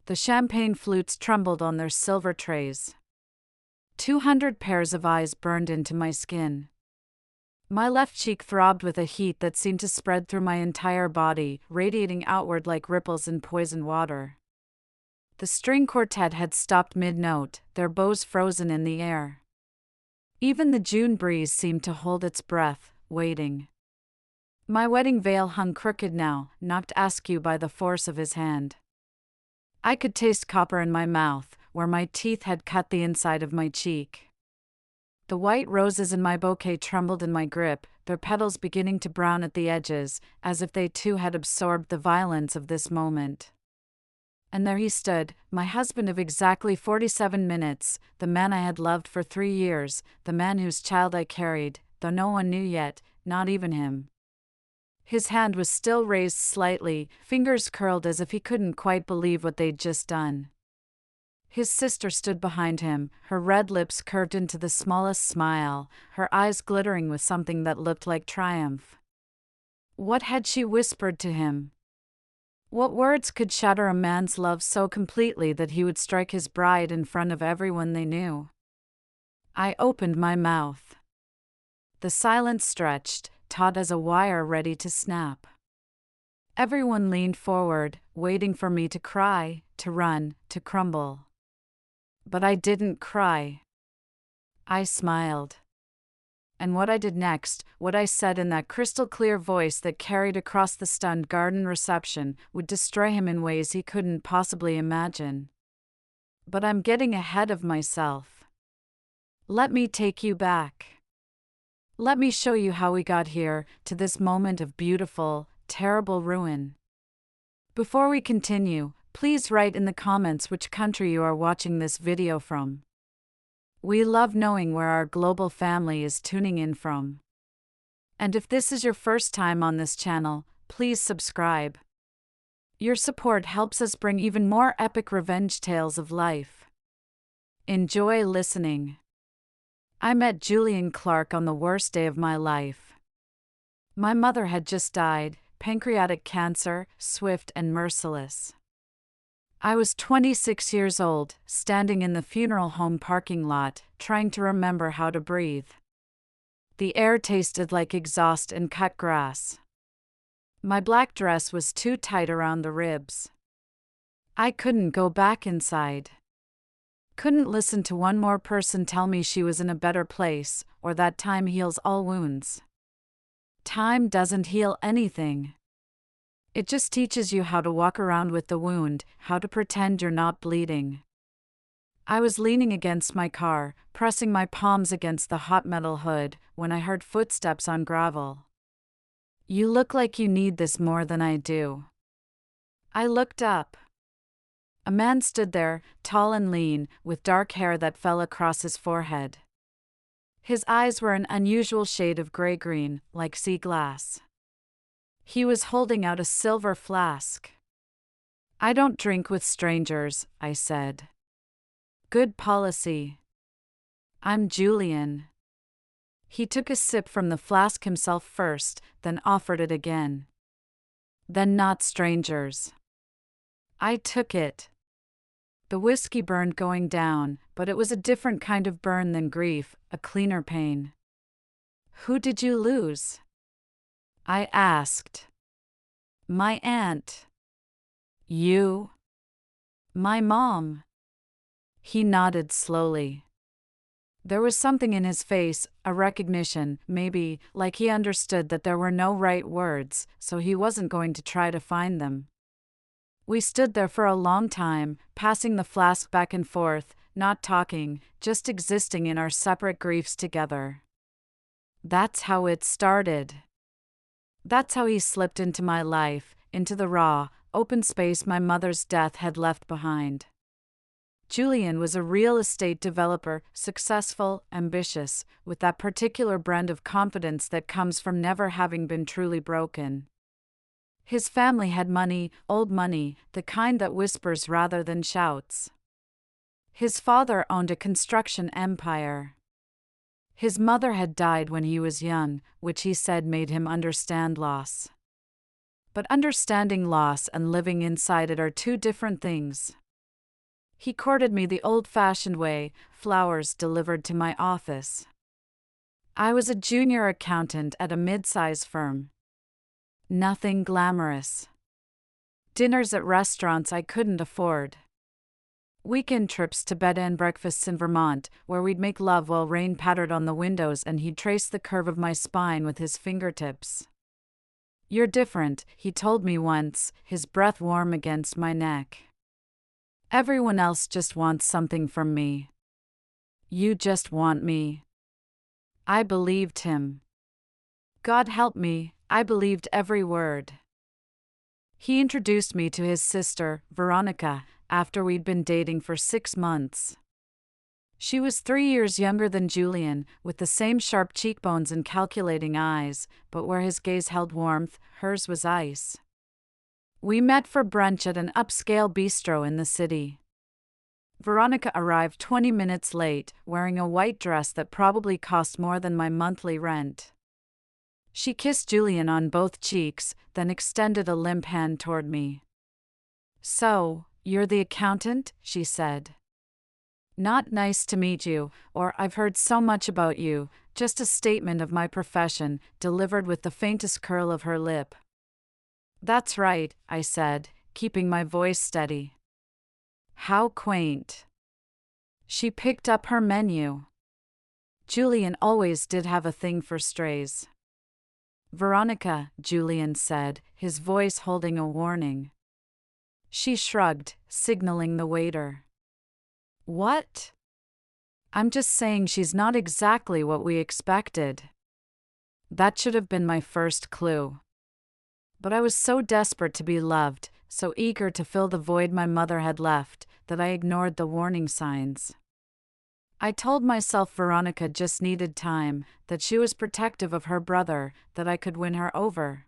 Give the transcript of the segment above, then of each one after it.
The champagne flutes trembled on their silver trays. 200 pairs of eyes burned into my skin. My left cheek throbbed with a heat that seemed to spread through my entire body, radiating outward like ripples in poisoned water. The string quartet had stopped mid-note, their bows frozen in the air. Even the June breeze seemed to hold its breath, waiting. My wedding veil hung crooked now, knocked askew by the force of his hand. I could taste copper in my mouth, where my teeth had cut the inside of my cheek. The white roses in my bouquet trembled in my grip, their petals beginning to brown at the edges, as if they too had absorbed the violence of this moment. And there he stood, my husband of exactly 47 minutes, the man I had loved for 3 years, the man whose child I carried, though no one knew yet, not even him. His hand was still raised slightly, fingers curled as if he couldn't quite believe what they'd just done. His sister stood behind him, her red lips curved into the smallest smile, her eyes glittering with something that looked like triumph. What had she whispered to him? What words could shatter a man's love so completely that he would strike his bride in front of everyone they knew? I opened my mouth. The silence stretched, taut as a wire ready to snap. Everyone leaned forward, waiting for me to cry, to run, to crumble. But I didn't cry. I smiled. And what I did next, what I said in that crystal-clear voice that carried across the stunned garden reception, would destroy him in ways he couldn't possibly imagine. But I'm getting ahead of myself. Let me take you back. Let me show you how we got here, to this moment of beautiful, terrible ruin. Before we continue, please write in the comments which country you are watching this video from. We love knowing where our global family is tuning in from. And if this is your first time on this channel, please subscribe. Your support helps us bring even more epic revenge tales of life. Enjoy listening. I met Julian Clark on the worst day of my life. My mother had just died, pancreatic cancer, swift and merciless. I was 26 years old, standing in the funeral home parking lot, trying to remember how to breathe. The air tasted like exhaust and cut grass. My black dress was too tight around the ribs. I couldn't go back inside. Couldn't listen to one more person tell me she was in a better place, or that time heals all wounds. Time doesn't heal anything. It just teaches you how to walk around with the wound, how to pretend you're not bleeding. I was leaning against my car, pressing my palms against the hot metal hood, when I heard footsteps on gravel. You look like you need this more than I do. I looked up. A man stood there, tall and lean, with dark hair that fell across his forehead. His eyes were an unusual shade of gray-green, like sea glass. He was holding out a silver flask. I don't drink with strangers, I said. Good policy. I'm Julian. He took a sip from the flask himself first, then offered it again. Then not strangers. I took it. The whiskey burned going down, but it was a different kind of burn than grief, a cleaner pain. Who did you lose? I asked. My aunt. You? My mom. He nodded slowly. There was something in his face, a recognition, maybe, like he understood that there were no right words, so he wasn't going to try to find them. We stood there for a long time, passing the flask back and forth, not talking, just existing in our separate griefs together. That's how it started. That's how he slipped into my life, into the raw, open space my mother's death had left behind. Julian was a real estate developer, successful, ambitious, with that particular brand of confidence that comes from never having been truly broken. His family had money, old money, the kind that whispers rather than shouts. His father owned a construction empire. His mother had died when he was young, which he said made him understand loss. But understanding loss and living inside it are two different things. He courted me the old-fashioned way, flowers delivered to my office. I was a junior accountant at a mid-size firm. Nothing glamorous. Dinners at restaurants I couldn't afford. Weekend trips to bed and breakfasts in Vermont, where we'd make love while rain pattered on the windows and he'd trace the curve of my spine with his fingertips. "You're different," he told me once, his breath warm against my neck. "Everyone else just wants something from me. You just want me." I believed him. God help me, I believed every word. He introduced me to his sister, Veronica, after we'd been dating for 6 months. She was 3 years younger than Julian, with the same sharp cheekbones and calculating eyes, but where his gaze held warmth, hers was ice. We met for brunch at an upscale bistro in the city. Veronica arrived 20 minutes late, wearing a white dress that probably cost more than my monthly rent. She kissed Julian on both cheeks, then extended a limp hand toward me. "So, you're the accountant?" she said. "Not nice to meet you, or I've heard so much about you," just a statement of my profession, delivered with the faintest curl of her lip. "That's right," I said, keeping my voice steady. "How quaint." She picked up her menu. Julian always did have a thing for strays. "Veronica," Julian said, his voice holding a warning. She shrugged, signaling the waiter. "What?" "I'm just saying she's not exactly what we expected." That should have been my first clue. But I was so desperate to be loved, so eager to fill the void my mother had left, that I ignored the warning signs. I told myself Veronica just needed time, that she was protective of her brother, that I could win her over.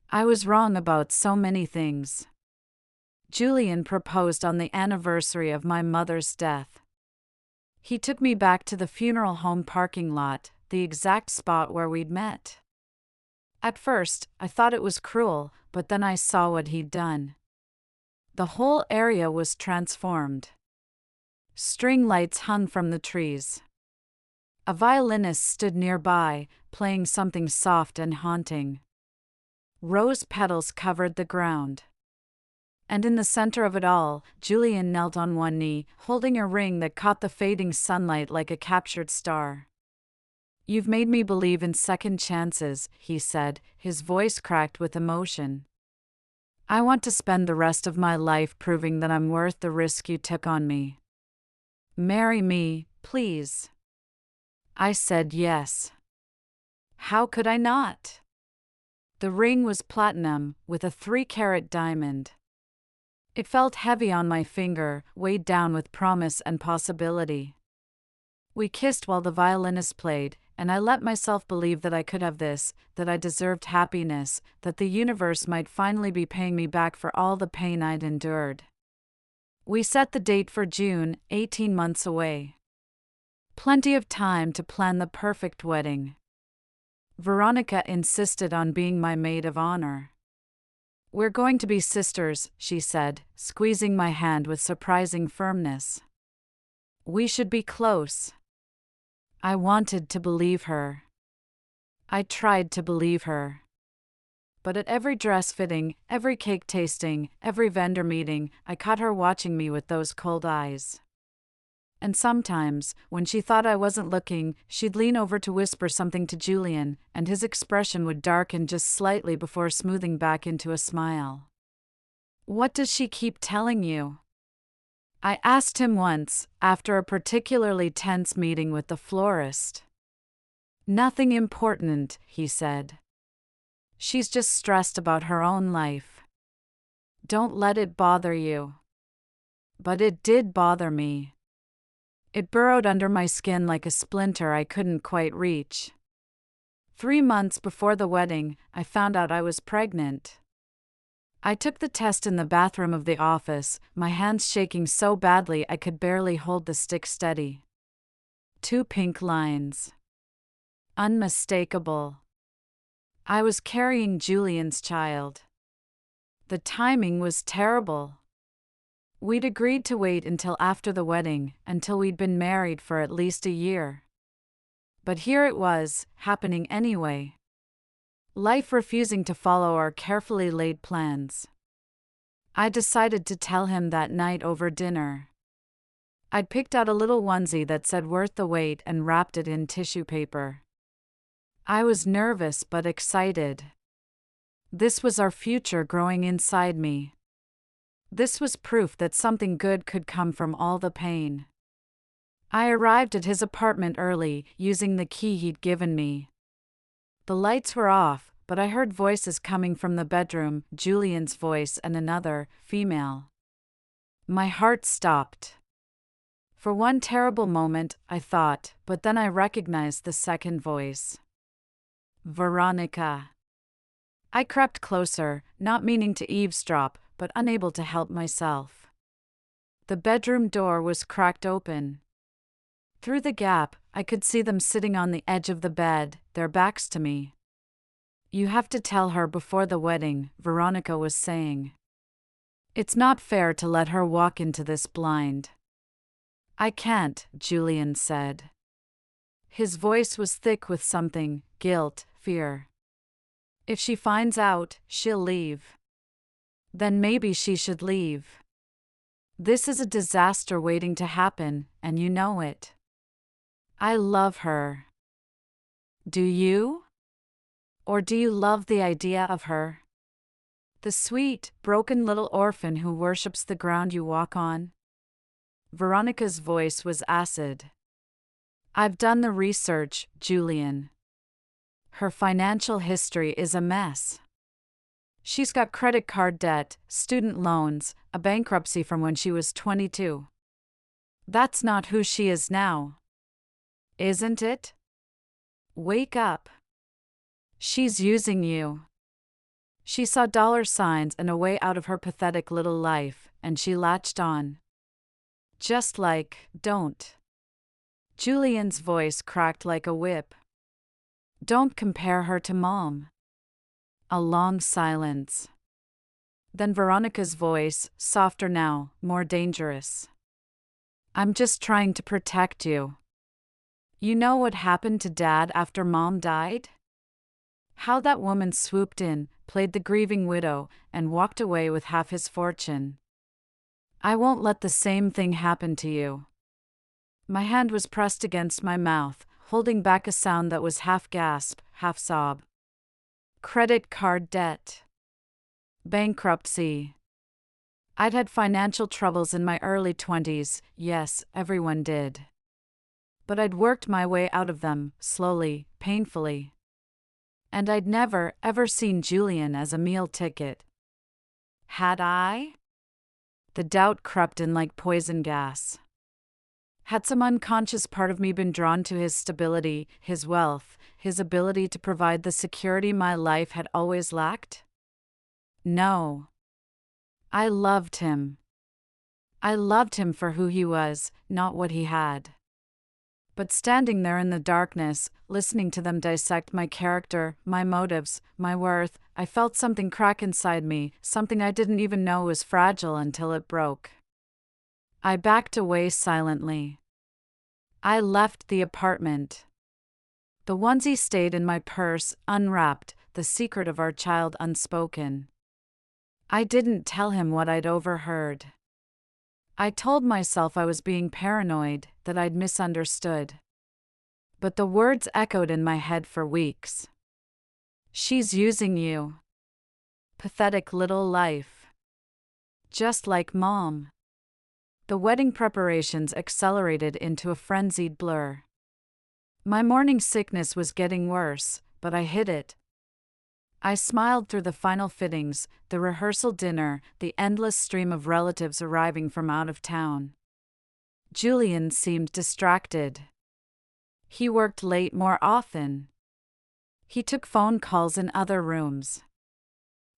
I was wrong about so many things. Julian proposed on the anniversary of my mother's death. He took me back to the funeral home parking lot, the exact spot where we'd met. At first, I thought it was cruel, but then I saw what he'd done. The whole area was transformed. String lights hung from the trees. A violinist stood nearby, playing something soft and haunting. Rose petals covered the ground. And in the center of it all, Julian knelt on one knee, holding a ring that caught the fading sunlight like a captured star. "You've made me believe in second chances," he said, his voice cracked with emotion. "I want to spend the rest of my life proving that I'm worth the risk you took on me. Marry me, please." I said yes. How could I not? The ring was platinum, with a 3-carat diamond. It felt heavy on my finger, weighed down with promise and possibility. We kissed while the violinist played, and I let myself believe that I could have this, that I deserved happiness, that the universe might finally be paying me back for all the pain I'd endured. We set the date for June, 18 months away. Plenty of time to plan the perfect wedding. Veronica insisted on being my maid of honor. "We're going to be sisters," she said, squeezing my hand with surprising firmness. "We should be close." I wanted to believe her. I tried to believe her. But at every dress fitting, every cake tasting, every vendor meeting, I caught her watching me with those cold eyes. And sometimes, when she thought I wasn't looking, she'd lean over to whisper something to Julian, and his expression would darken just slightly before smoothing back into a smile. "What does she keep telling you?" I asked him once, after a particularly tense meeting with the florist. "Nothing important," he said. "She's just stressed about her own life. Don't let it bother you." But it did bother me. It burrowed under my skin like a splinter I couldn't quite reach. 3 months before the wedding, I found out I was pregnant. I took the test in the bathroom of the office, my hands shaking so badly I could barely hold the stick steady. 2 pink lines. Unmistakable. I was carrying Julian's child. The timing was terrible. We'd agreed to wait until after the wedding, until we'd been married for at least a year. But here it was, happening anyway. Life refusing to follow our carefully laid plans. I decided to tell him that night over dinner. I'd picked out a little onesie that said worth the wait and wrapped it in tissue paper. I was nervous but excited. This was our future growing inside me. This was proof that something good could come from all the pain. I arrived at his apartment early, using the key he'd given me. The lights were off, but I heard voices coming from the bedroom, Julian's voice and another, female. My heart stopped. For one terrible moment, I thought, but then I recognized the second voice. Veronica. I crept closer, not meaning to eavesdrop, but unable to help myself. The bedroom door was cracked open. Through the gap, I could see them sitting on the edge of the bed, their backs to me. You have to tell her before the wedding, Veronica was saying. It's not fair to let her walk into this blind. I can't, Julian said. His voice was thick with something, guilt, fear. If she finds out, she'll leave. Then maybe she should leave. This is a disaster waiting to happen, and you know it. I love her. Do you? Or do you love the idea of her? The sweet, broken little orphan who worships the ground you walk on? Veronica's voice was acid. I've done the research, Julian. Her financial history is a mess. She's got credit card debt, student loans, a bankruptcy from when she was 22. That's not who she is now. Isn't it? Wake up. She's using you. She saw dollar signs and a way out of her pathetic little life, and she latched on. Just like, don't. Julian's voice cracked like a whip. Don't compare her to Mom. A long silence. Then Veronica's voice, softer now, more dangerous. I'm just trying to protect you. You know what happened to Dad after Mom died? How that woman swooped in, played the grieving widow, and walked away with half his fortune. I won't let the same thing happen to you. My hand was pressed against my mouth, holding back a sound that was half gasp, half sob. Credit card debt. Bankruptcy. I'd had financial troubles in my early 20s, yes, everyone did. But I'd worked my way out of them, slowly, painfully. And I'd never, ever seen Julian as a meal ticket. Had I? The doubt crept in like poison gas. Had some unconscious part of me been drawn to his stability, his wealth, his ability to provide the security my life had always lacked? No. I loved him. I loved him for who he was, not what he had. But standing there in the darkness, listening to them dissect my character, my motives, my worth, I felt something crack inside me, something I didn't even know was fragile until it broke. I backed away silently. I left the apartment. The onesie stayed in my purse, unwrapped, the secret of our child unspoken. I didn't tell him what I'd overheard. I told myself I was being paranoid, that I'd misunderstood. But the words echoed in my head for weeks. She's using you. Pathetic little life. Just like Mom. The wedding preparations accelerated into a frenzied blur. My morning sickness was getting worse, but I hid it. I smiled through the final fittings, the rehearsal dinner, the endless stream of relatives arriving from out of town. Julian seemed distracted. He worked late more often. He took phone calls in other rooms.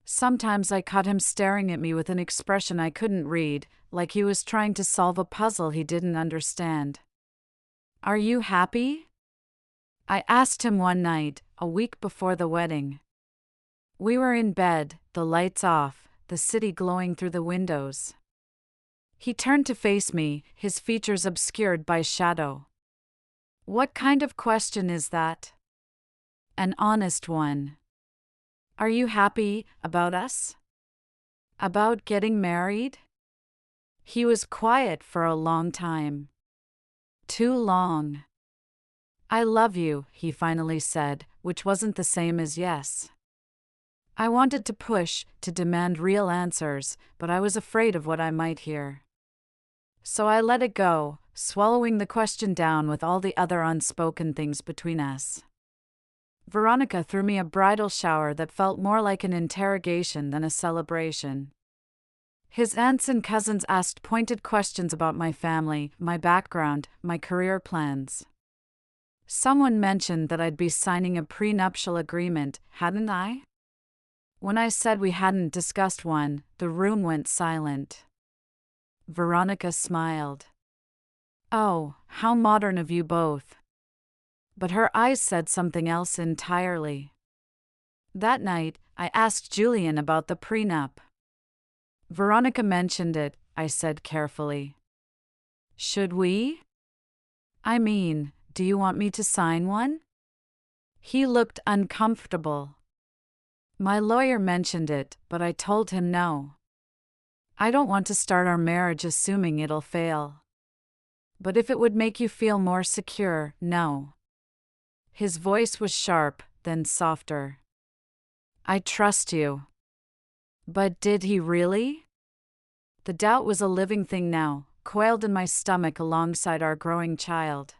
Sometimes I caught him staring at me with an expression I couldn't read, like he was trying to solve a puzzle he didn't understand. Are you happy? I asked him one night, a week before the wedding. We were in bed, the lights off, the city glowing through the windows. He turned to face me, his features obscured by shadow. What kind of question is that? An honest one. Are you happy about us? About getting married? He was quiet for a long time. Too long. I love you, he finally said, which wasn't the same as yes. I wanted to push, to demand real answers, but I was afraid of what I might hear. So I let it go, swallowing the question down with all the other unspoken things between us. Veronica threw me a bridal shower that felt more like an interrogation than a celebration. His aunts and cousins asked pointed questions about my family, my background, my career plans. Someone mentioned that I'd be signing a prenuptial agreement, hadn't I? When I said we hadn't discussed one, the room went silent. Veronica smiled. Oh, how modern of you both. But her eyes said something else entirely. That night, I asked Julian about the prenup. Veronica mentioned it, I said carefully. Should we? I mean, do you want me to sign one? He looked uncomfortable. My lawyer mentioned it, but I told him no. I don't want to start our marriage assuming it'll fail. But if it would make you feel more secure, no. His voice was sharp, then softer. I trust you. But did he really? The doubt was a living thing now, coiled in my stomach alongside our growing child.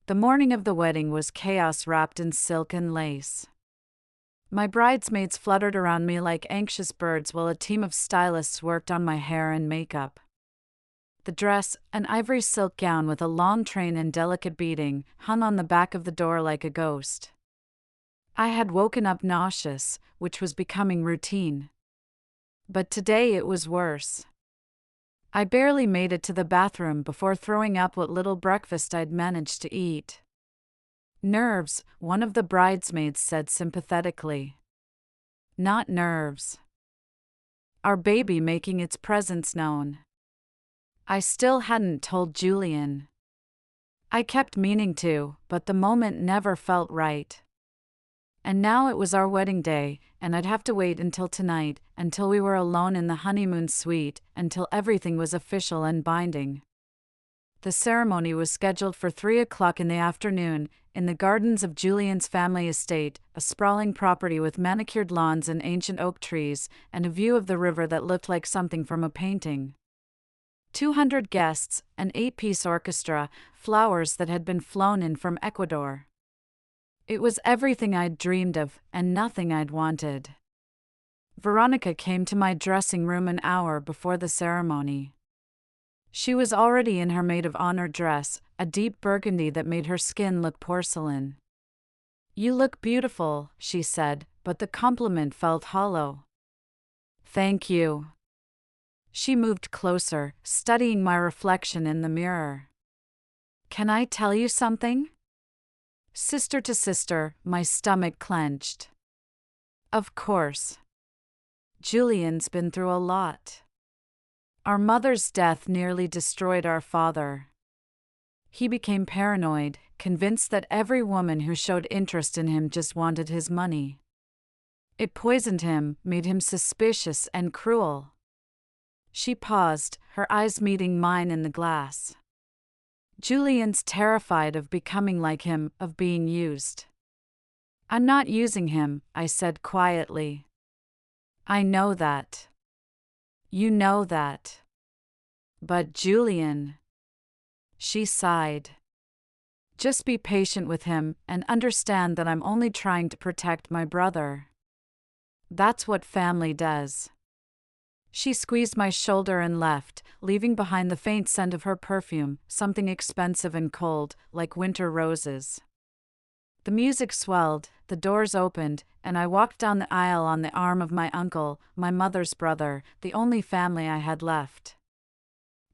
The morning of the wedding was chaos wrapped in silk and lace. My bridesmaids fluttered around me like anxious birds while a team of stylists worked on my hair and makeup. The dress, an ivory silk gown with a long train and delicate beading, hung on the back of the door like a ghost. I had woken up nauseous, which was becoming routine. But today it was worse. I barely made it to the bathroom before throwing up what little breakfast I'd managed to eat. Nerves, one of the bridesmaids said sympathetically. Not nerves. Our baby making its presence known. I still hadn't told Julian. I kept meaning to, but the moment never felt right. And now it was our wedding day, and I'd have to wait until tonight, until we were alone in the honeymoon suite, until everything was official and binding. The ceremony was scheduled for 3 o'clock in the afternoon, in the gardens of Julian's family estate, a sprawling property with manicured lawns and ancient oak trees, and a view of the river that looked like something from a painting. 200 guests, an 8-piece orchestra, flowers that had been flown in from Ecuador. It was everything I'd dreamed of, and nothing I'd wanted. Veronica came to my dressing room an hour before the ceremony. She was already in her maid of honor dress, a deep burgundy that made her skin look porcelain. You look beautiful, she said, but the compliment felt hollow. Thank you. She moved closer, studying my reflection in the mirror. Can I tell you something? Sister to sister, my stomach clenched. Of course. Julian's been through a lot. Our mother's death nearly destroyed our father. He became paranoid, convinced that every woman who showed interest in him just wanted his money. It poisoned him, made him suspicious and cruel. She paused, her eyes meeting mine in the glass. Julian's terrified of becoming like him, of being used. I'm not using him, I said quietly. I know that. You know that. But Julian. She sighed. Just be patient with him and understand that I'm only trying to protect my brother. That's what family does. She squeezed my shoulder and left, leaving behind the faint scent of her perfume, something expensive and cold, like winter roses. The music swelled, the doors opened, and I walked down the aisle on the arm of my uncle, my mother's brother, the only family I had left.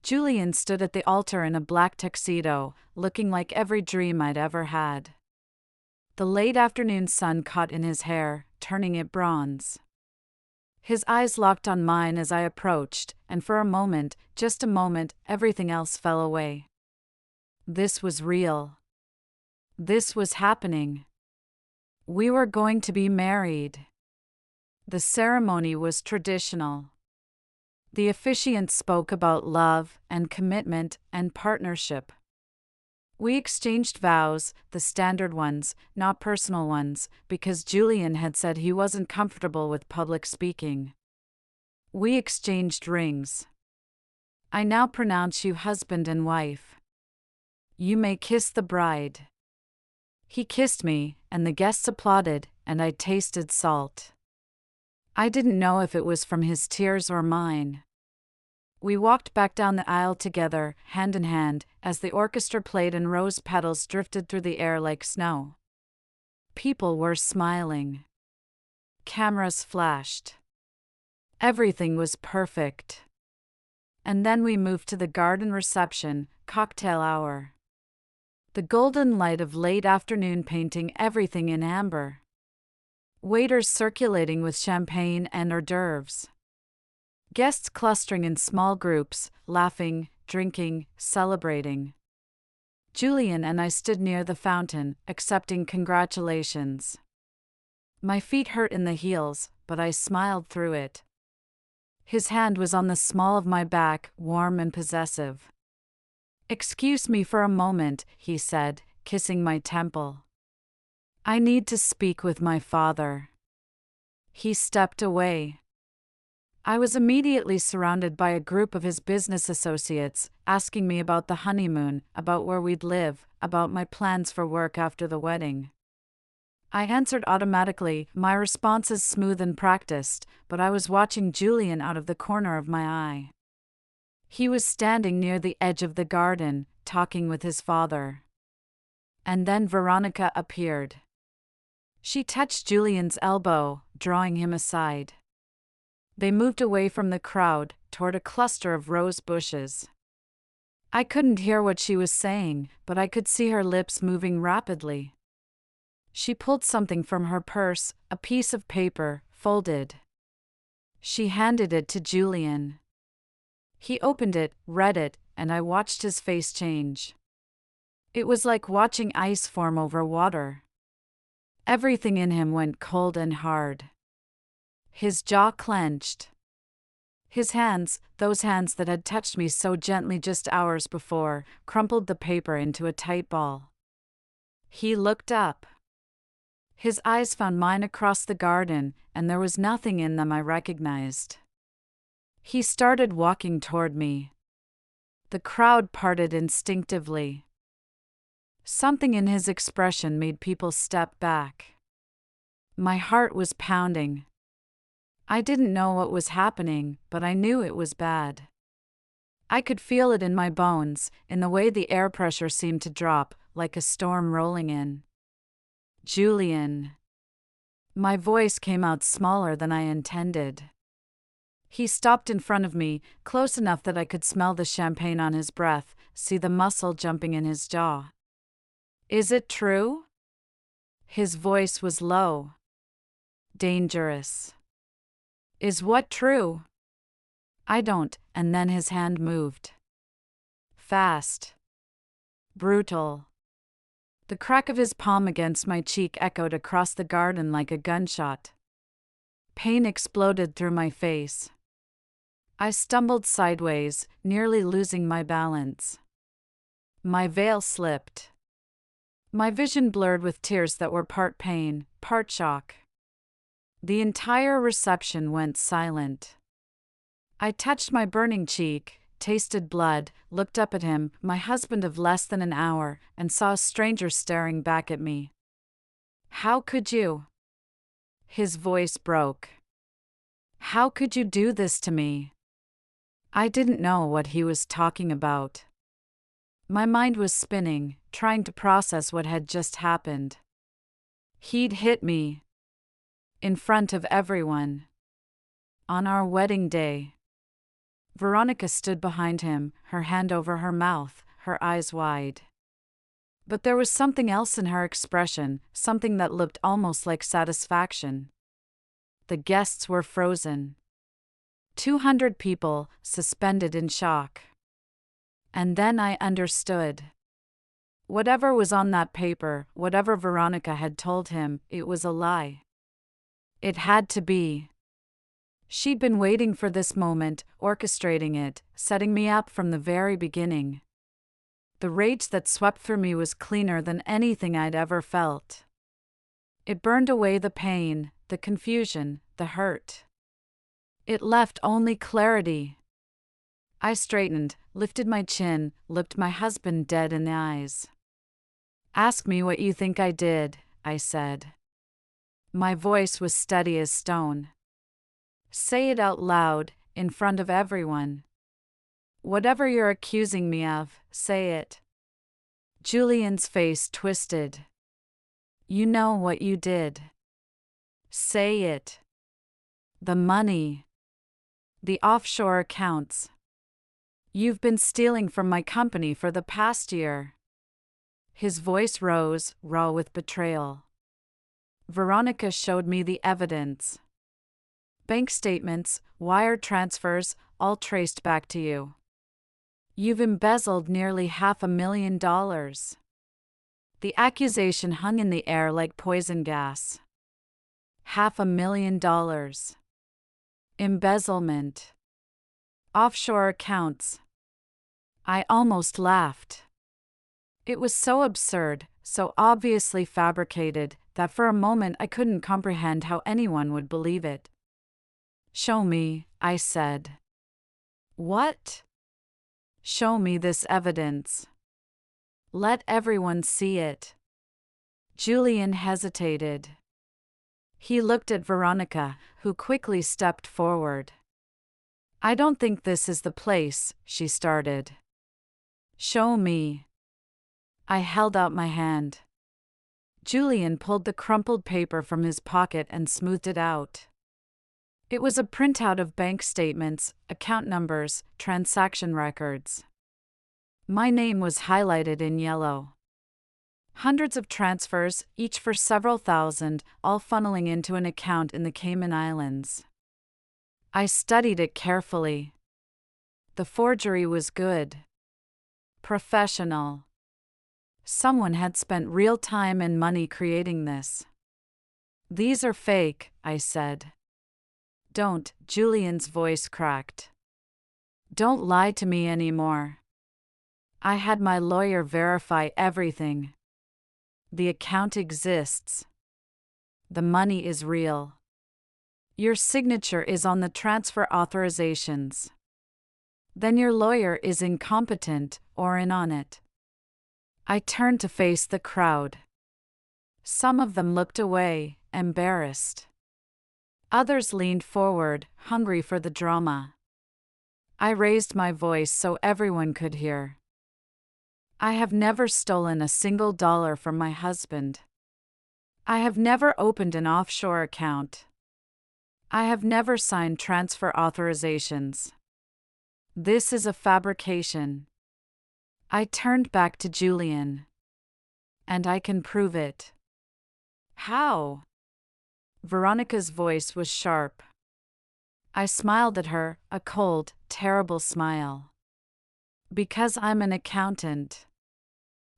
Julian stood at the altar in a black tuxedo, looking like every dream I'd ever had. The late afternoon sun caught in his hair, turning it bronze. His eyes locked on mine as I approached, and for a moment, just a moment, everything else fell away. This was real. This was happening. We were going to be married. The ceremony was traditional. The officiant spoke about love and commitment and partnership. We exchanged vows, the standard ones, not personal ones, because Julian had said he wasn't comfortable with public speaking. We exchanged rings. I now pronounce you husband and wife. You may kiss the bride. He kissed me, and the guests applauded, and I tasted salt. I didn't know if it was from his tears or mine. We walked back down the aisle together, hand in hand, as the orchestra played and rose petals drifted through the air like snow. People were smiling. Cameras flashed. Everything was perfect. And then we moved to the garden reception, cocktail hour. The golden light of late afternoon painting everything in amber. Waiters circulating with champagne and hors d'oeuvres. Guests clustering in small groups, laughing, drinking, celebrating. Julian and I stood near the fountain, accepting congratulations. My feet hurt in the heels, but I smiled through it. His hand was on the small of my back, warm and possessive. "Excuse me for a moment," he said, kissing my temple. "I need to speak with my father." He stepped away. I was immediately surrounded by a group of his business associates, asking me about the honeymoon, about where we'd live, about my plans for work after the wedding. I answered automatically, my responses smooth and practiced, but I was watching Julian out of the corner of my eye. He was standing near the edge of the garden, talking with his father. And then Veronica appeared. She touched Julian's elbow, drawing him aside. They moved away from the crowd, toward a cluster of rose bushes. I couldn't hear what she was saying, but I could see her lips moving rapidly. She pulled something from her purse, a piece of paper, folded. She handed it to Julian. He opened it, read it, and I watched his face change. It was like watching ice form over water. Everything in him went cold and hard. His jaw clenched. His hands, those hands that had touched me so gently just hours before, crumpled the paper into a tight ball. He looked up. His eyes found mine across the garden, and there was nothing in them I recognized. He started walking toward me. The crowd parted instinctively. Something in his expression made people step back. My heart was pounding. I didn't know what was happening, but I knew it was bad. I could feel it in my bones, in the way the air pressure seemed to drop, like a storm rolling in. "Julian." My voice came out smaller than I intended. He stopped in front of me, close enough that I could smell the champagne on his breath, see the muscle jumping in his jaw. "Is it true?" His voice was low. "Dangerous." "Is what true?" "I don't," and then his hand moved. Fast. Brutal. The crack of his palm against my cheek echoed across the garden like a gunshot. Pain exploded through my face. I stumbled sideways, nearly losing my balance. My veil slipped. My vision blurred with tears that were part pain, part shock. The entire reception went silent. I touched my burning cheek, tasted blood, looked up at him, my husband of less than an hour, and saw a stranger staring back at me. "How could you?" His voice broke. "How could you do this to me?" I didn't know what he was talking about. My mind was spinning, trying to process what had just happened. He'd hit me. In front of everyone. On our wedding day. Veronica stood behind him, her hand over her mouth, her eyes wide. But there was something else in her expression, something that looked almost like satisfaction. The guests were frozen. 200 people, suspended in shock. And then I understood. Whatever was on that paper, whatever Veronica had told him, it was a lie. It had to be. She'd been waiting for this moment, orchestrating it, setting me up from the very beginning. The rage that swept through me was cleaner than anything I'd ever felt. It burned away the pain, the confusion, the hurt. It left only clarity. I straightened, lifted my chin, looked my husband dead in the eyes. "Ask me what you think I did," I said. My voice was steady as stone. "Say it out loud, in front of everyone. Whatever you're accusing me of, say it." Julian's face twisted. "You know what you did. Say it. The money. The offshore accounts. You've been stealing from my company for the past year." His voice rose, raw with betrayal. "Veronica showed me the evidence. Bank statements, wire transfers, all traced back to you. You've embezzled nearly $500,000. The accusation hung in the air like poison gas. $500,000. Embezzlement. Offshore accounts. I almost laughed. It was so absurd, so obviously fabricated, that for a moment I couldn't comprehend how anyone would believe it. "Show me," I said. "What?" "Show me this evidence. Let everyone see it." Julian hesitated. He looked at Veronica, who quickly stepped forward. "I don't think this is the place," she started. "Show me." I held out my hand. Julian pulled the crumpled paper from his pocket and smoothed it out. It was a printout of bank statements, account numbers, transaction records. My name was highlighted in yellow. Hundreds of transfers, each for several thousand, all funneling into an account in the Cayman Islands. I studied it carefully. The forgery was good. Professional. Someone had spent real time and money creating this. "These are fake," I said. "Don't," Julian's voice cracked. "Don't lie to me anymore. I had my lawyer verify everything. The account exists. The money is real. Your signature is on the transfer authorizations. Then your lawyer is incompetent or in on it." I turned to face the crowd. Some of them looked away, embarrassed. Others leaned forward, hungry for the drama. I raised my voice so everyone could hear. "I have never stolen a single dollar from my husband. I have never opened an offshore account. I have never signed transfer authorizations. This is a fabrication." I turned back to Julian. "And I can prove it." "How?" Veronica's voice was sharp. I smiled at her, a cold, terrible smile. "Because I'm an accountant.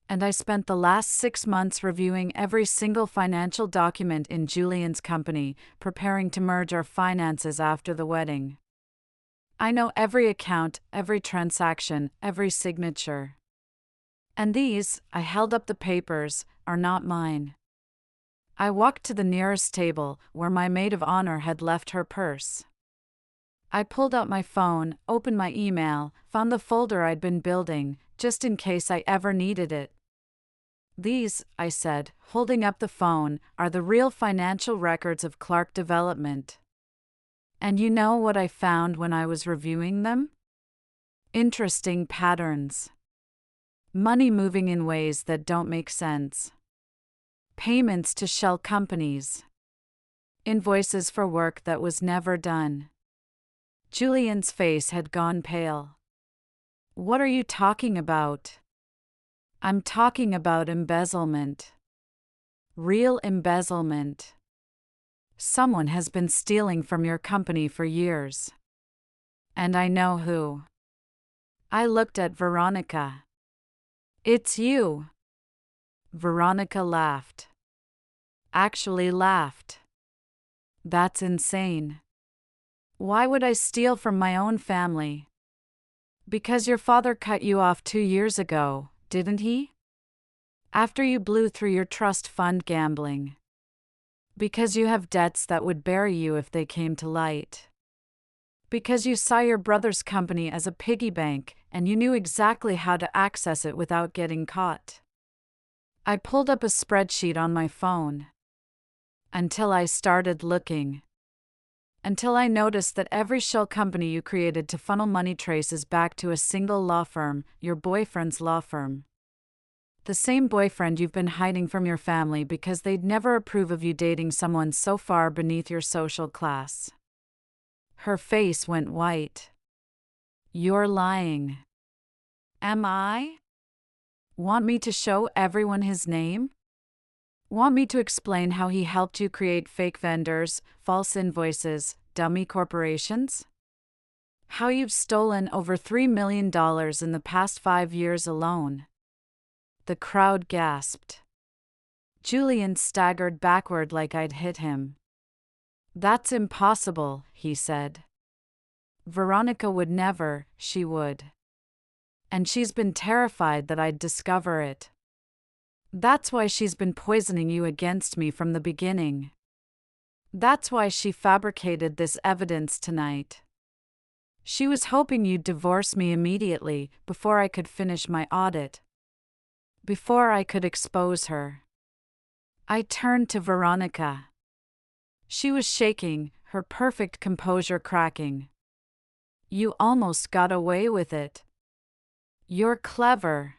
And I spent the last 6 months reviewing every single financial document in Julian's company, preparing to merge our finances after the wedding. I know every account, every transaction, every signature. And these," I held up the papers, "are not mine." I walked to the nearest table, where my maid of honor had left her purse. I pulled out my phone, opened my email, found the folder I'd been building, just in case I ever needed it. "These," I said, holding up the phone, "are the real financial records of Clark Development. And you know what I found when I was reviewing them? Interesting patterns. Money moving in ways that don't make sense. Payments to shell companies. Invoices for work that was never done." Julian's face had gone pale. "What are you talking about?" "I'm talking about embezzlement. Real embezzlement. Someone has been stealing from your company for years. And I know who. I looked at Veronica. It's you. Veronica laughed. Actually laughed. That's insane. Why would I steal from my own family? Because your father cut you off 2 years ago, didn't he? After you blew through your trust fund gambling. Because you have debts that would bury you if they came to light. Because you saw your brother's company as a piggy bank and you knew exactly how to access it without getting caught. I pulled up a spreadsheet on my phone. Until I started looking. Until I noticed that every shell company you created to funnel money traces back to a single law firm, your boyfriend's law firm. The same boyfriend you've been hiding from your family because they'd never approve of you dating someone so far beneath your social class. Her face went white. You're lying. Am I? Want me to show everyone his name? Want me to explain how he helped you create fake vendors, false invoices, dummy corporations? How you've stolen over $3 million in the past 5 years alone? The crowd gasped. Julian staggered backward like I'd hit him. That's impossible, he said. Veronica would never, she would. And she's been terrified that I'd discover it. That's why she's been poisoning you against me from the beginning. That's why she fabricated this evidence tonight. She was hoping you'd divorce me immediately, before I could finish my audit. Before I could expose her. I turned to Veronica. She was shaking, her perfect composure cracking. You almost got away with it. You're clever.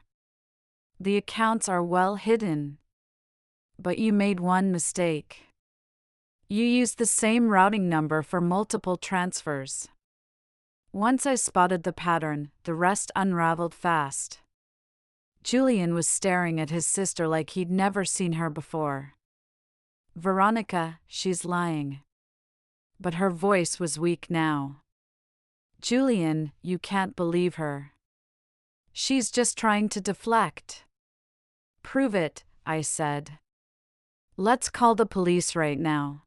The accounts are well hidden. But you made one mistake. You used the same routing number for multiple transfers. Once I spotted the pattern, the rest unraveled fast. Julian was staring at his sister like he'd never seen her before. Veronica, she's lying. But her voice was weak now. Julian, you can't believe her. She's just trying to deflect. Prove it, I said. Let's call the police right now.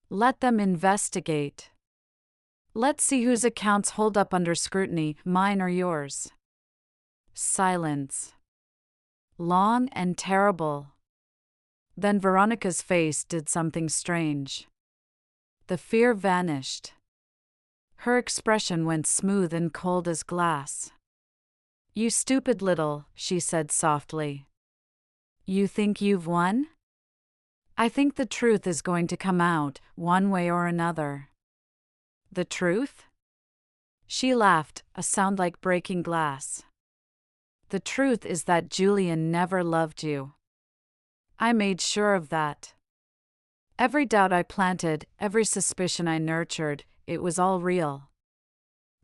Let them investigate. Let's see whose accounts hold up under scrutiny, mine or yours. Silence. Long and terrible. Then Veronica's face did something strange. The fear vanished. Her expression went smooth and cold as glass. You stupid little, she said softly. You think you've won? I think the truth is going to come out, one way or another. The truth? She laughed, a sound like breaking glass. The truth is that Julian never loved you. I made sure of that. Every doubt I planted, every suspicion I nurtured, it was all real.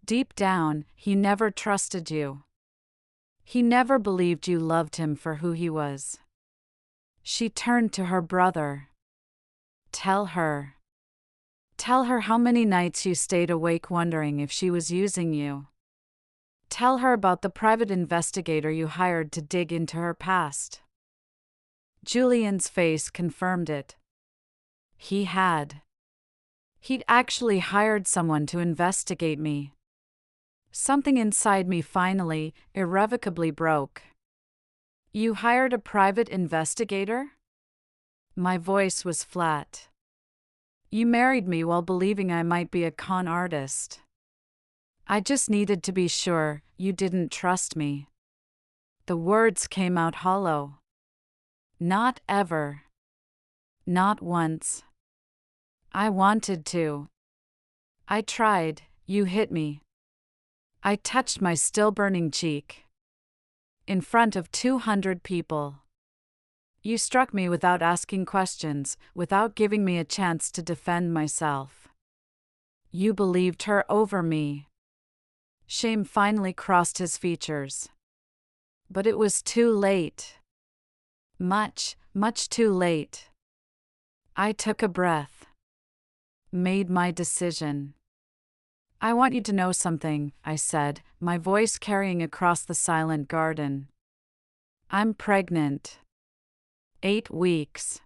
Deep down, he never trusted you. He never believed you loved him for who he was. She turned to her brother. Tell her. Tell her how many nights you stayed awake wondering if she was using you. Tell her about the private investigator you hired to dig into her past. Julian's face confirmed it. He had. He'd actually hired someone to investigate me. Something inside me finally, irrevocably broke. You hired a private investigator? My voice was flat. You married me while believing I might be a con artist. I just needed to be sure you didn't trust me. The words came out hollow. Not ever. Not once. I wanted to. I tried, you hit me. I touched my still burning cheek. In front of 200 people. You struck me without asking questions, without giving me a chance to defend myself. You believed her over me. Shame finally crossed his features. But it was too late. Much, much too late. I took a breath. Made my decision. I want you to know something, I said, my voice carrying across the silent garden. I'm pregnant. 8 weeks.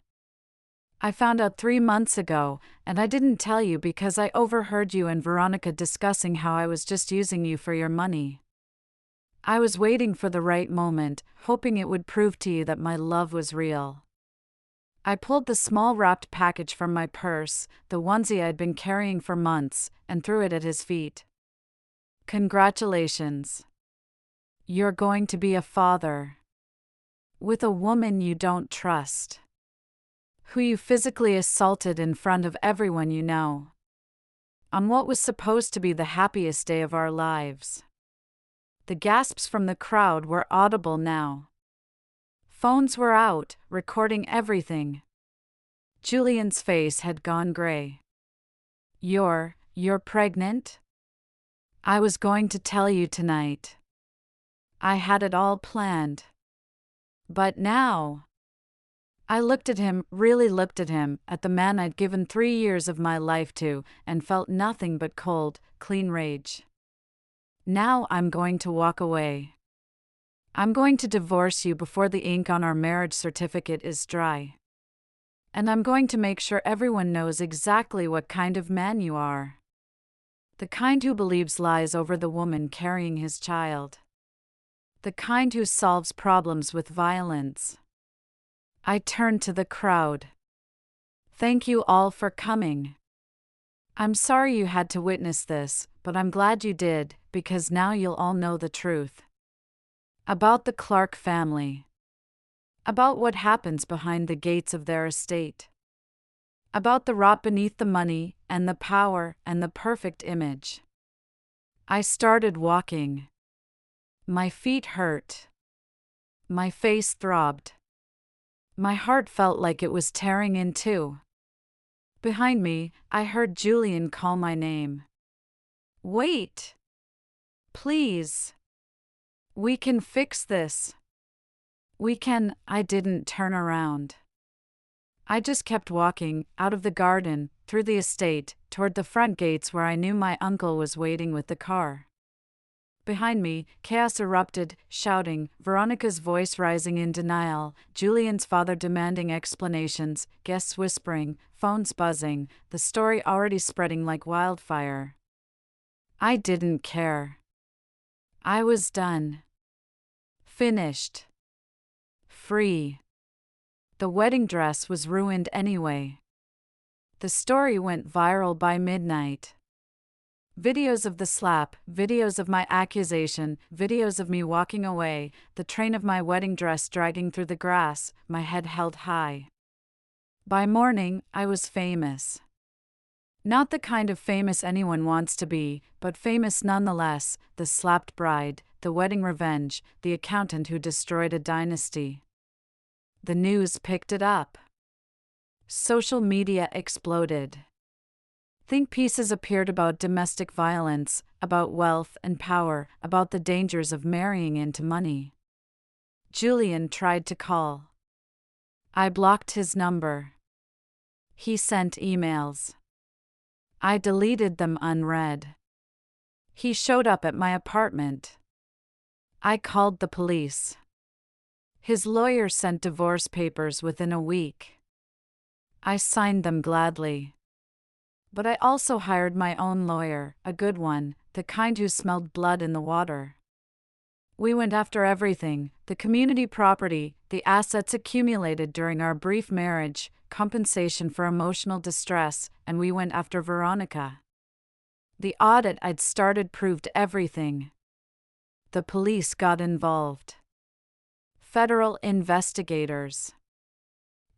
I found out 3 months ago, and I didn't tell you because I overheard you and Veronica discussing how I was just using you for your money. I was waiting for the right moment, hoping it would prove to you that my love was real. I pulled the small wrapped package from my purse, the onesie I'd been carrying for months, and threw it at his feet. Congratulations. You're going to be a father. With a woman you don't trust. Who you physically assaulted in front of everyone you know. On what was supposed to be the happiest day of our lives. The gasps from the crowd were audible now. Phones were out, recording everything. Julian's face had gone gray. You're pregnant? I was going to tell you tonight. I had it all planned. But now. I looked at him, really looked at him, at the man I'd given 3 years of my life to, and felt nothing but cold, clean rage. Now I'm going to walk away. I'm going to divorce you before the ink on our marriage certificate is dry. And I'm going to make sure everyone knows exactly what kind of man you are. The kind who believes lies over the woman carrying his child. The kind who solves problems with violence. I turned to the crowd. Thank you all for coming. I'm sorry you had to witness this, but I'm glad you did, because now you'll all know the truth. About the Clark family. About what happens behind the gates of their estate. About the rot beneath the money, and the power, and the perfect image. I started walking. My feet hurt. My face throbbed. My heart felt like it was tearing in two. Behind me, I heard Julian call my name. Wait! Please! We can fix this. We can. I didn't turn around. I just kept walking, out of the garden, through the estate, toward the front gates where I knew my uncle was waiting with the car. Behind me, chaos erupted, shouting, Veronica's voice rising in denial, Julian's father demanding explanations, guests whispering, phones buzzing, the story already spreading like wildfire. I didn't care. I was done. Finished. Free. The wedding dress was ruined anyway. The story went viral by midnight. Videos of the slap, videos of my accusation, videos of me walking away, the train of my wedding dress dragging through the grass, my head held high. By morning, I was famous. Not the kind of famous anyone wants to be, but famous nonetheless, the slapped bride, the wedding revenge, the accountant who destroyed a dynasty. The news picked it up. Social media exploded. Think pieces appeared about domestic violence, about wealth and power, about the dangers of marrying into money. Julian tried to call. I blocked his number. He sent emails. I deleted them unread. He showed up at my apartment. I called the police. His lawyer sent divorce papers within a week. I signed them gladly. But I also hired my own lawyer, a good one, the kind who smelled blood in the water. We went after everything, the community property, the assets accumulated during our brief marriage, compensation for emotional distress, and we went after Veronica. The audit I'd started proved everything. The police got involved. Federal investigators.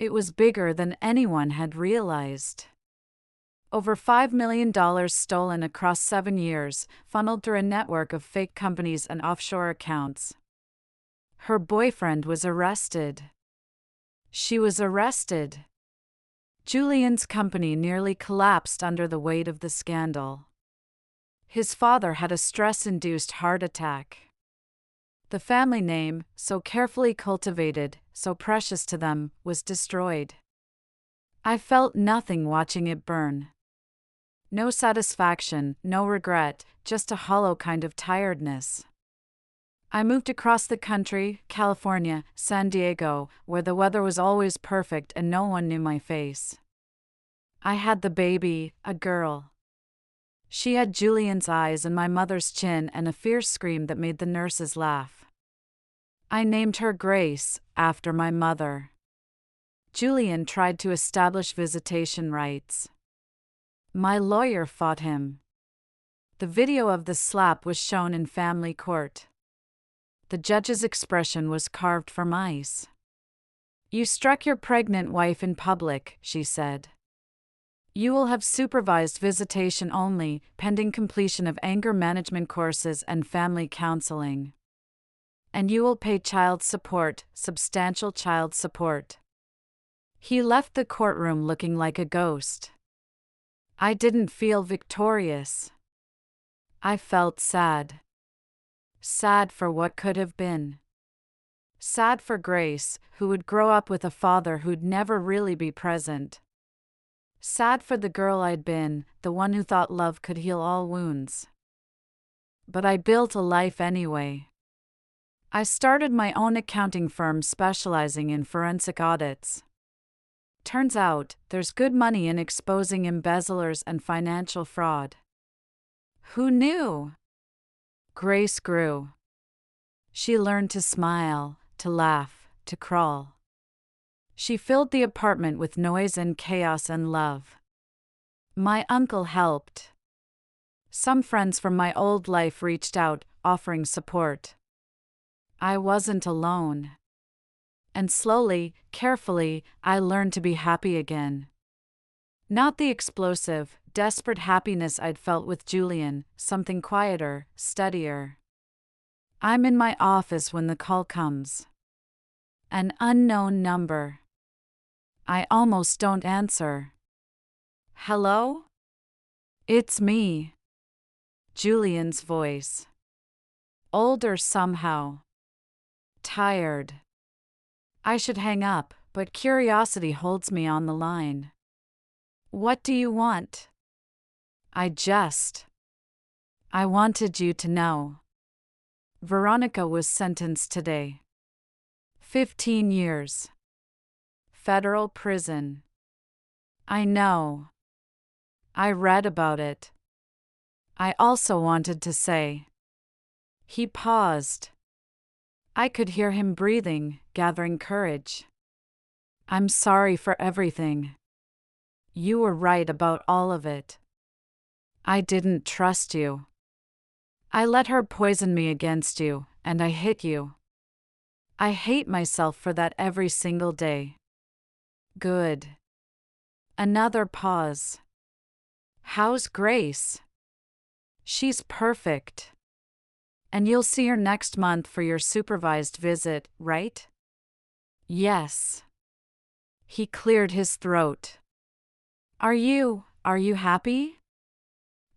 It was bigger than anyone had realized. Over $5 million stolen across 7 years, funneled through a network of fake companies and offshore accounts. Her boyfriend was arrested. She was arrested. Julian's company nearly collapsed under the weight of the scandal. His father had a stress-induced heart attack. The family name, so carefully cultivated, so precious to them, was destroyed. I felt nothing watching it burn. No satisfaction, no regret, just a hollow kind of tiredness. I moved across the country, California, San Diego, where the weather was always perfect and no one knew my face. I had the baby, a girl. She had Julian's eyes and my mother's chin and a fierce scream that made the nurses laugh. I named her Grace, after my mother. Julian tried to establish visitation rights. My lawyer fought him. The video of the slap was shown in family court. The judge's expression was carved from ice. "You struck your pregnant wife in public," she said. "You will have supervised visitation only, pending completion of anger management courses and family counseling. And you will pay child support, substantial child support." He left the courtroom looking like a ghost. I didn't feel victorious. I felt sad. Sad for what could have been. Sad for Grace, who would grow up with a father who'd never really be present. Sad for the girl I'd been, the one who thought love could heal all wounds. But I built a life anyway. I started my own accounting firm specializing in forensic audits. Turns out, there's good money in exposing embezzlers and financial fraud. Who knew? Grace grew. She learned to smile, to laugh, to crawl. She filled the apartment with noise and chaos and love. My uncle helped. Some friends from my old life reached out, offering support. I wasn't alone. And slowly, carefully, I learned to be happy again. Not the explosive, desperate happiness I'd felt with Julian, something quieter, steadier. I'm in my office when the call comes. An unknown number. I almost don't answer. "Hello? It's me." Julian's voice. Older somehow. Tired. I should hang up, but curiosity holds me on the line. "What do you want?" I wanted you to know. Veronica was sentenced today. 15 years. Federal prison. I know. I read about it. I also wanted to say. He paused. I could hear him breathing, gathering courage. "I'm sorry for everything. You were right about all of it. I didn't trust you. I let her poison me against you, and I hit you. I hate myself for that every single day." Good. Another pause. "How's Grace?" "She's perfect. And you'll see her next month for your supervised visit, right?" "Yes." He cleared his throat. Are you happy?"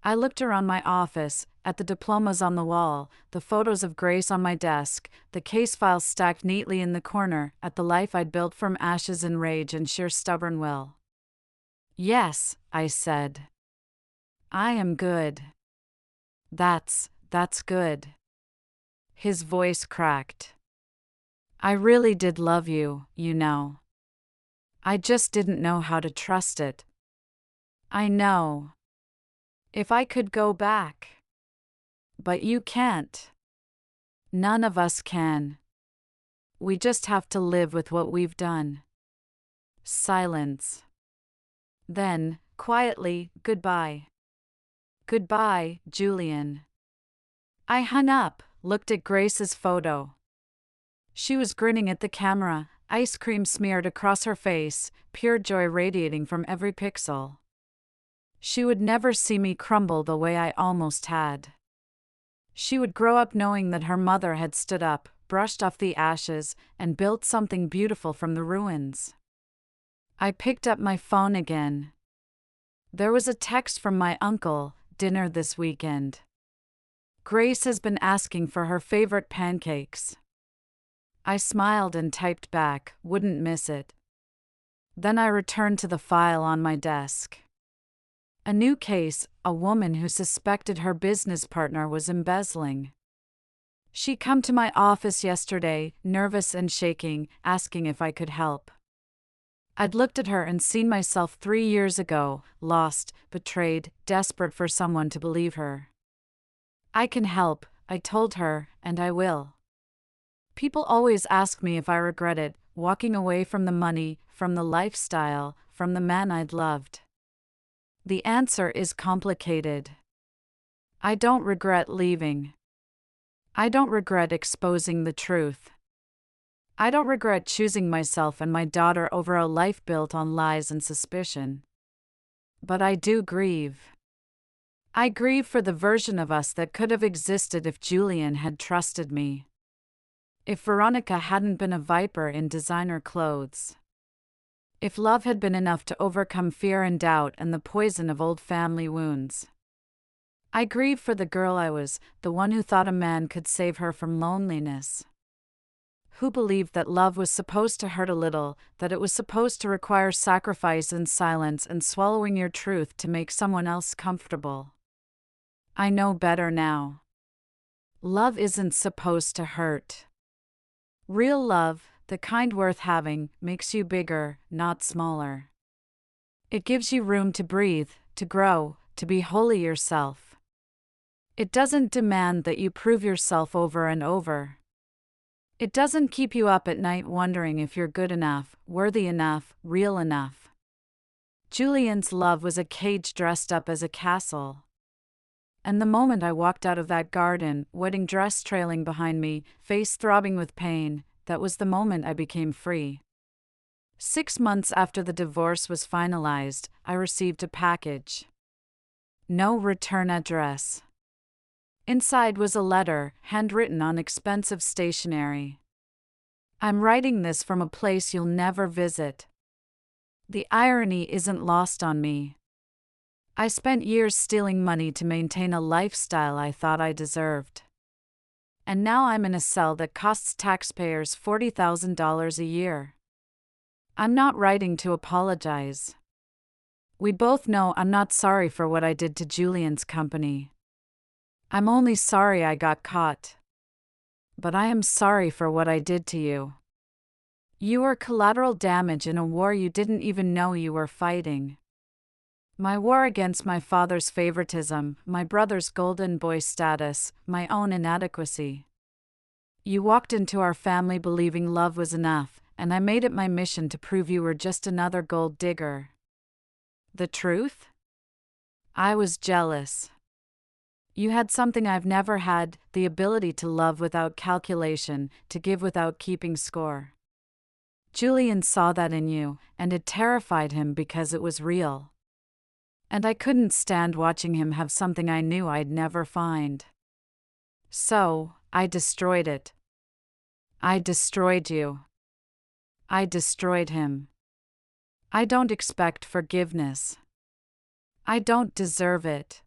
I looked around my office, at the diplomas on the wall, the photos of Grace on my desk, the case files stacked neatly in the corner, at the life I'd built from ashes and rage and sheer stubborn will. "Yes," I said. "I am good." That's good." His voice cracked. "I really did love you, you know. I just didn't know how to trust it." "I know. If I could go back. But you can't. None of us can. We just have to live with what we've done." Silence. Then, quietly, "Goodbye." "Goodbye, Julian." I hung up, looked at Grace's photo. She was grinning at the camera, ice cream smeared across her face, pure joy radiating from every pixel. She would never see me crumble the way I almost had. She would grow up knowing that her mother had stood up, brushed off the ashes, and built something beautiful from the ruins. I picked up my phone again. There was a text from my uncle, "Dinner this weekend. Grace has been asking for her favorite pancakes." I smiled and typed back, "Wouldn't miss it." Then I returned to the file on my desk. A new case, a woman who suspected her business partner was embezzling. She came to my office yesterday, nervous and shaking, asking if I could help. I'd looked at her and seen myself 3 years ago, lost, betrayed, desperate for someone to believe her. I can help, I told her, and I will. People always ask me if I regret it, walking away from the money, from the lifestyle, from the man I'd loved. The answer is complicated. I don't regret leaving. I don't regret exposing the truth. I don't regret choosing myself and my daughter over a life built on lies and suspicion. But I do grieve. I grieve for the version of us that could have existed if Julian had trusted me. If Veronica hadn't been a viper in designer clothes. If love had been enough to overcome fear and doubt and the poison of old family wounds. I grieve for the girl I was, the one who thought a man could save her from loneliness. Who believed that love was supposed to hurt a little, that it was supposed to require sacrifice and silence and swallowing your truth to make someone else comfortable. I know better now. Love isn't supposed to hurt. Real love, the kind worth having, makes you bigger, not smaller. It gives you room to breathe, to grow, to be wholly yourself. It doesn't demand that you prove yourself over and over. It doesn't keep you up at night wondering if you're good enough, worthy enough, real enough. Julian's love was a cage dressed up as a castle. And the moment I walked out of that garden, wedding dress trailing behind me, face throbbing with pain, that was the moment I became free. 6 months after the divorce was finalized, I received a package. No return address. Inside was a letter, handwritten on expensive stationery. I'm writing this from a place you'll never visit. The irony isn't lost on me. I spent years stealing money to maintain a lifestyle I thought I deserved. And now I'm in a cell that costs taxpayers $40,000 a year. I'm not writing to apologize. We both know I'm not sorry for what I did to Julian's company. I'm only sorry I got caught. But I am sorry for what I did to you. You were collateral damage in a war you didn't even know you were fighting. My war against my father's favoritism, my brother's golden boy status, my own inadequacy. You walked into our family believing love was enough, and I made it my mission to prove you were just another gold digger. The truth? I was jealous. You had something I've never had, the ability to love without calculation, to give without keeping score. Julian saw that in you, and it terrified him because it was real. And I couldn't stand watching him have something I knew I'd never find. So, I destroyed it. I destroyed you. I destroyed him. I don't expect forgiveness. I don't deserve it.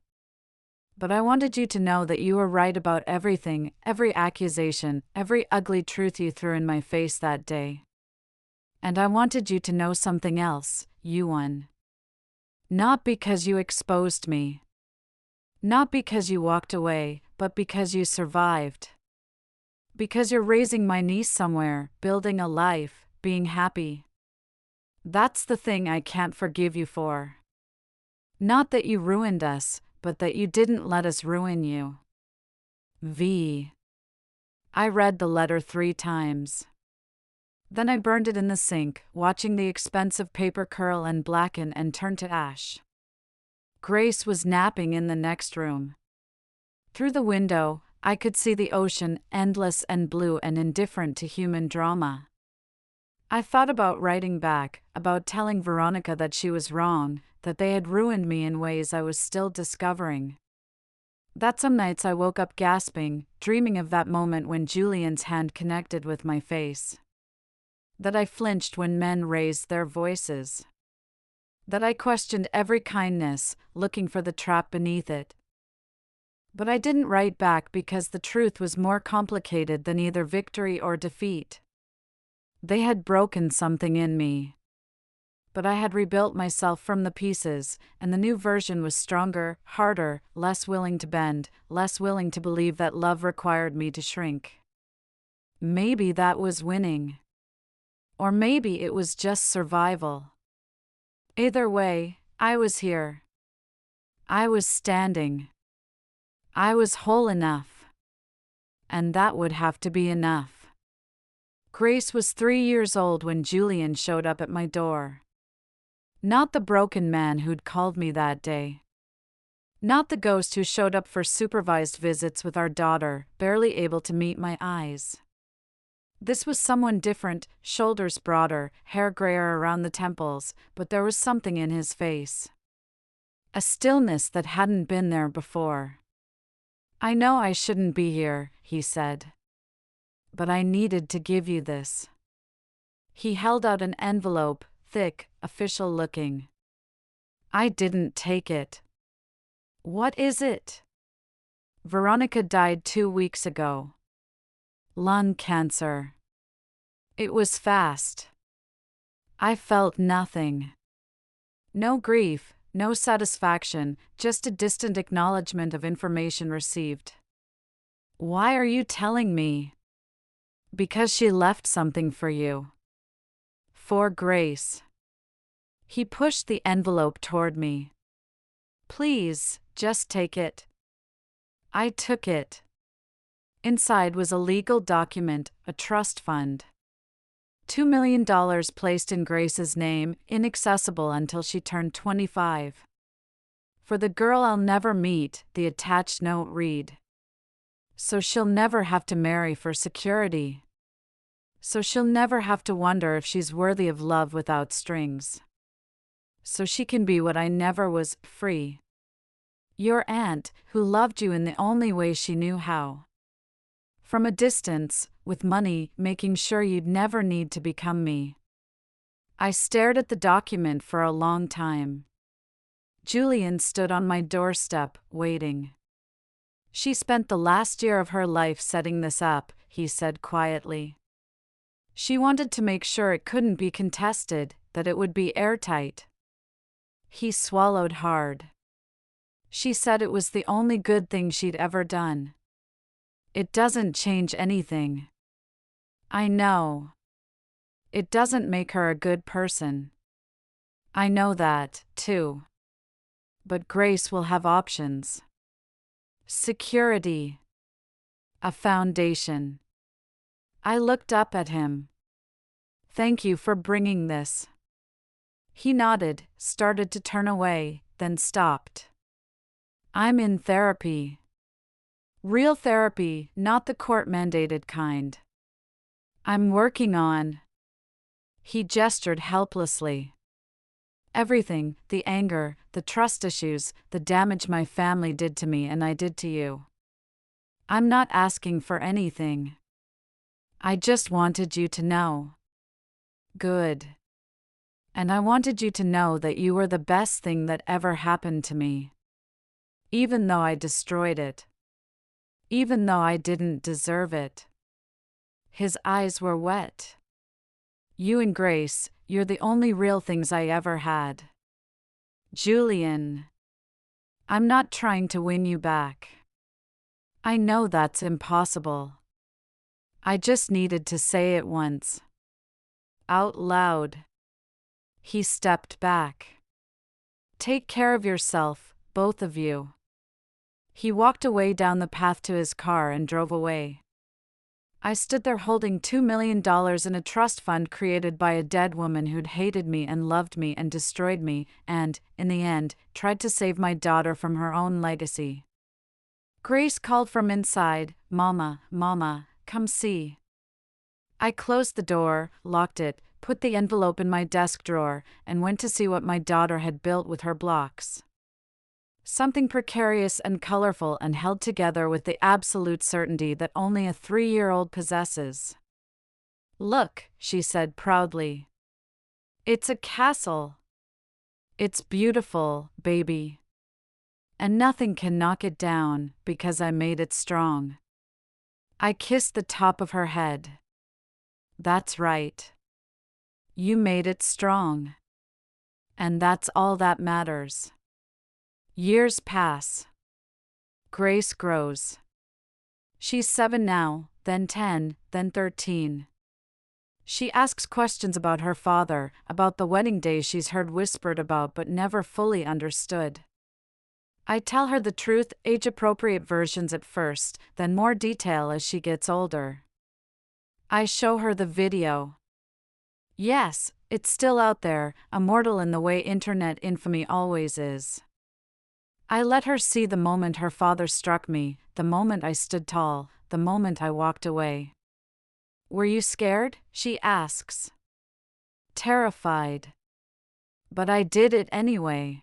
But I wanted you to know that you were right about everything, every accusation, every ugly truth you threw in my face that day. And I wanted you to know something else, you won. Not because you exposed me. Not because you walked away, but because you survived. Because you're raising my niece somewhere, building a life, being happy. That's the thing I can't forgive you for. Not that you ruined us, but that you didn't let us ruin you. V. I read the letter 3 times. Then I burned it in the sink, watching the expensive paper curl and blacken and turn to ash. Grace was napping in the next room. Through the window, I could see the ocean, endless and blue and indifferent to human drama. I thought about writing back, about telling Veronica that she was wrong, that they had ruined me in ways I was still discovering. That some nights I woke up gasping, dreaming of that moment when Julian's hand connected with my face. That I flinched when men raised their voices. That I questioned every kindness, looking for the trap beneath it. But I didn't write back because the truth was more complicated than either victory or defeat. They had broken something in me. but I had rebuilt myself from the pieces, and the new version was stronger, harder, less willing to bend, less willing to believe that love required me to shrink. Maybe that was winning. Or maybe it was just survival. Either way, I was here. I was standing. I was whole enough. And that would have to be enough. Grace was 3 years old when Julian showed up at my door. Not the broken man who'd called me that day. Not the ghost who showed up for supervised visits with our daughter, barely able to meet my eyes. This was someone different, shoulders broader, hair grayer around the temples, but there was something in his face. A stillness that hadn't been there before. "I know I shouldn't be here," he said. "But I needed to give you this." He held out an envelope, thick, official-looking. I didn't take it. "What is it?" "Veronica died 2 weeks ago. Lung cancer." It was fast. I felt nothing. No grief, no satisfaction, just a distant acknowledgement of information received. "Why are you telling me?" "Because she left something for you. For Grace." He pushed the envelope toward me. "Please, just take it." I took it. Inside was a legal document, a trust fund. $2 million placed in Grace's name, inaccessible until she turned 25. "For the girl I'll never meet," the attached note read. "So she'll never have to marry for security. So she'll never have to wonder if she's worthy of love without strings. So she can be what I never was, free. Your aunt, who loved you in the only way she knew how. From a distance, with money, making sure you'd never need to become me." I stared at the document for a long time. Julian stood on my doorstep, waiting. "She spent the last year of her life setting this up," he said quietly. "She wanted to make sure it couldn't be contested, that it would be airtight." He swallowed hard. "She said it was the only good thing she'd ever done." "It doesn't change anything." "I know. It doesn't make her a good person." "I know that, too. But Grace will have options. Security. A foundation." I looked up at him. "Thank you for bringing this." He nodded, started to turn away, then stopped. "I'm in therapy. Real therapy, not the court-mandated kind. I'm working on." He gestured helplessly. "Everything, the anger, the trust issues, the damage my family did to me and I did to you. I'm not asking for anything. I just wanted you to know." "Good. And I wanted you to know that you were the best thing that ever happened to me. Even though I destroyed it. Even though I didn't deserve it." His eyes were wet. "You and Grace, you're the only real things I ever had. Julian. I'm not trying to win you back. I know that's impossible. I just needed to say it once. Out loud." He stepped back. "Take care of yourself, both of you." He walked away down the path to his car and drove away. I stood there holding $2 million in a trust fund created by a dead woman who'd hated me and loved me and destroyed me and, in the end, tried to save my daughter from her own legacy. Grace called from inside, "Mama, Mama, come see." I closed the door, locked it, put the envelope in my desk drawer, and went to see what my daughter had built with her blocks. Something precarious and colorful and held together with the absolute certainty that only a 3-year-old possesses. "Look," she said proudly. "It's a castle. It's beautiful, baby. And nothing can knock it down, because I made it strong." I kissed the top of her head. "That's right. You made it strong." And that's all that matters. Years pass. Grace grows. She's 7 now, then 10, then 13. She asks questions about her father, about the wedding day she's heard whispered about but never fully understood. I tell her the truth, age-appropriate versions at first, then more detail as she gets older. I show her the video. Yes, it's still out there, immortal in the way internet infamy always is. I let her see the moment her father struck me, the moment I stood tall, the moment I walked away. Were you scared? She asks. Terrified. But I did it anyway.